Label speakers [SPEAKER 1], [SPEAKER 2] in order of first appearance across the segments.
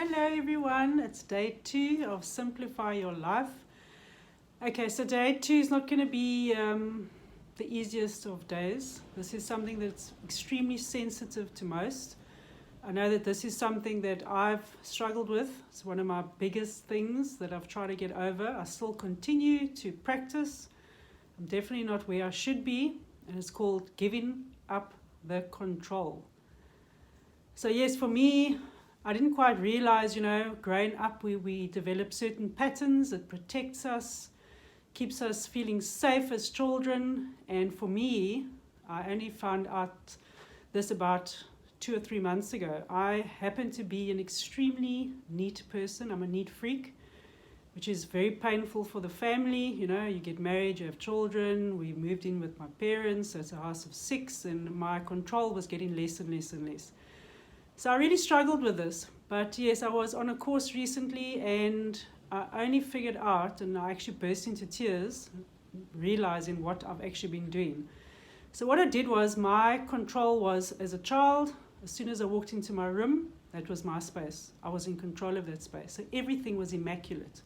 [SPEAKER 1] Hello everyone, it's day 2 of Simplify Your Life. Okay, so day 2 is not going to be the easiest of days. This is something that's extremely sensitive to most. I know that this is something that I've struggled with. It's one of my biggest things that I've tried to get over. I still continue to practice. I'm definitely not where I should be, and it's called giving up the control. So yes, for me, I didn't quite realize, growing up we develop certain patterns that protects us, keeps us feeling safe as children. And for me, I only found out this about 2 or 3 months ago. I happen to be an extremely neat person. I'm a neat freak, which is very painful for the family. You get married, you have children. We moved in with my parents, so it's a house of 6, and my control was getting less and less and less. So I really struggled with this. But yes, I was on a course recently and I only figured out, and I actually burst into tears, realizing what I've actually been doing. So what I did was, my control was, as a child, as soon as I walked into my room, that was my space. I was in control of that space. So everything was immaculate.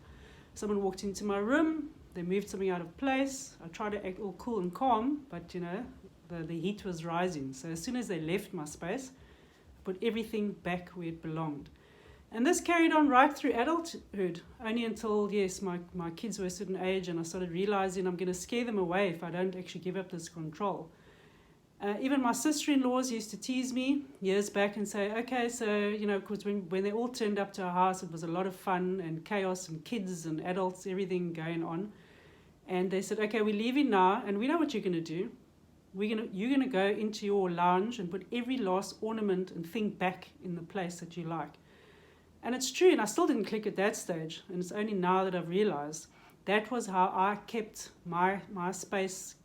[SPEAKER 1] Someone walked into my room, they moved something out of place. I tried to act all cool and calm, but the heat was rising. So as soon as they left my space, put everything back where it belonged. And this carried on right through adulthood, only until, yes, my kids were a certain age and I started realizing I'm going to scare them away if I don't actually give up this control. Even my sister-in-laws used to tease me years back and say, okay, so, because when they all turned up to our house, it was a lot of fun and chaos and kids and adults, everything going on. And they said, okay, we're leaving now and we know what you're going to do. You're going to go into your lounge and put every last ornament and thing back in the place that you like. And it's true, and I still didn't click at that stage. And it's only now that I've realized that was how I kept my space,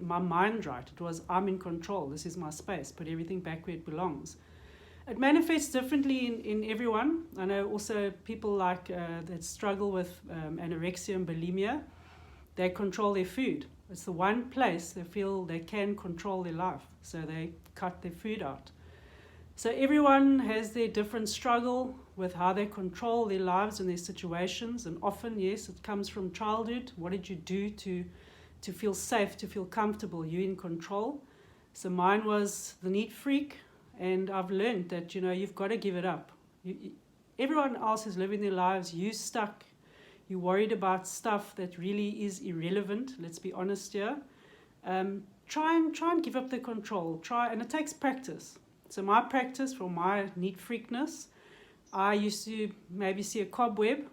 [SPEAKER 1] my mind right. It was, I'm in control. This is my space. Put everything back where it belongs. It manifests differently in everyone. I know also people like that struggle with anorexia and bulimia. They control their food. It's the one place they feel they can control their life, so they cut their food out. So everyone has their different struggle with how they control their lives and their situations, and often, yes, it comes from childhood. What did you do to feel safe, to feel comfortable? You're in control. So mine was the neat freak, and I've learned that, you've got to give it up. Everyone else is living their lives. You're stuck. You're worried about stuff that really is irrelevant. Let's be honest here. Try and give up the control. And it takes practice. So my practice for my neat freakness, I used to maybe see a cobweb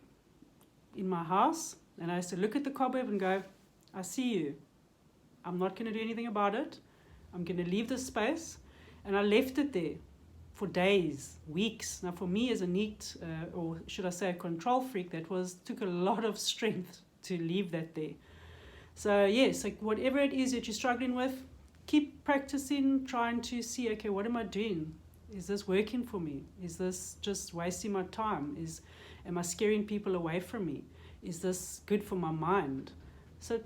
[SPEAKER 1] in my house, and I used to look at the cobweb and go, I see you. I'm not going to do anything about it. I'm going to leave this space. And I left it there for days, weeks. Now for me as a neat, or should I say a control freak, took a lot of strength to leave that there. So yes, like whatever it is that you're struggling with, keep practicing, trying to see, okay, what am I doing? Is this working for me? Is this just wasting my time? Am I scaring people away from me? Is this good for my mind? So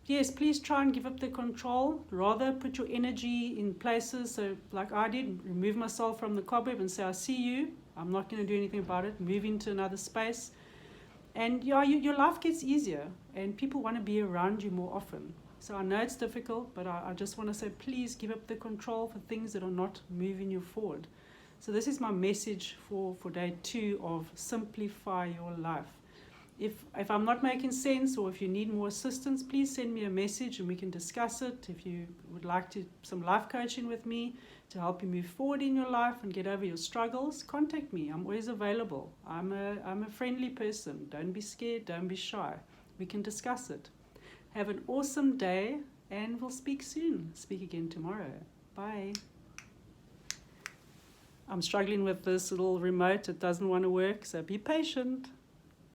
[SPEAKER 1] yes, please try and give up the control. Rather put your energy in places, so like I did, remove myself from the cobweb and say, I see you. I'm not going to do anything about it. Move into another space. And your life gets easier and people want to be around you more often. So I know it's difficult, but I just want to say, please give up the control for things that are not moving you forward. So this is my message for day 2 of Simplify Your Life. If I'm not making sense, or if you need more assistance, please send me a message and we can discuss it. If you would like some life coaching with me to help you move forward in your life and get over your struggles, contact me. I'm always available. I'm a friendly person. Don't be scared. Don't be shy. We can discuss it. Have an awesome day, and we'll speak soon. Speak again tomorrow. Bye. I'm struggling with this little remote. It doesn't want to work, so be patient.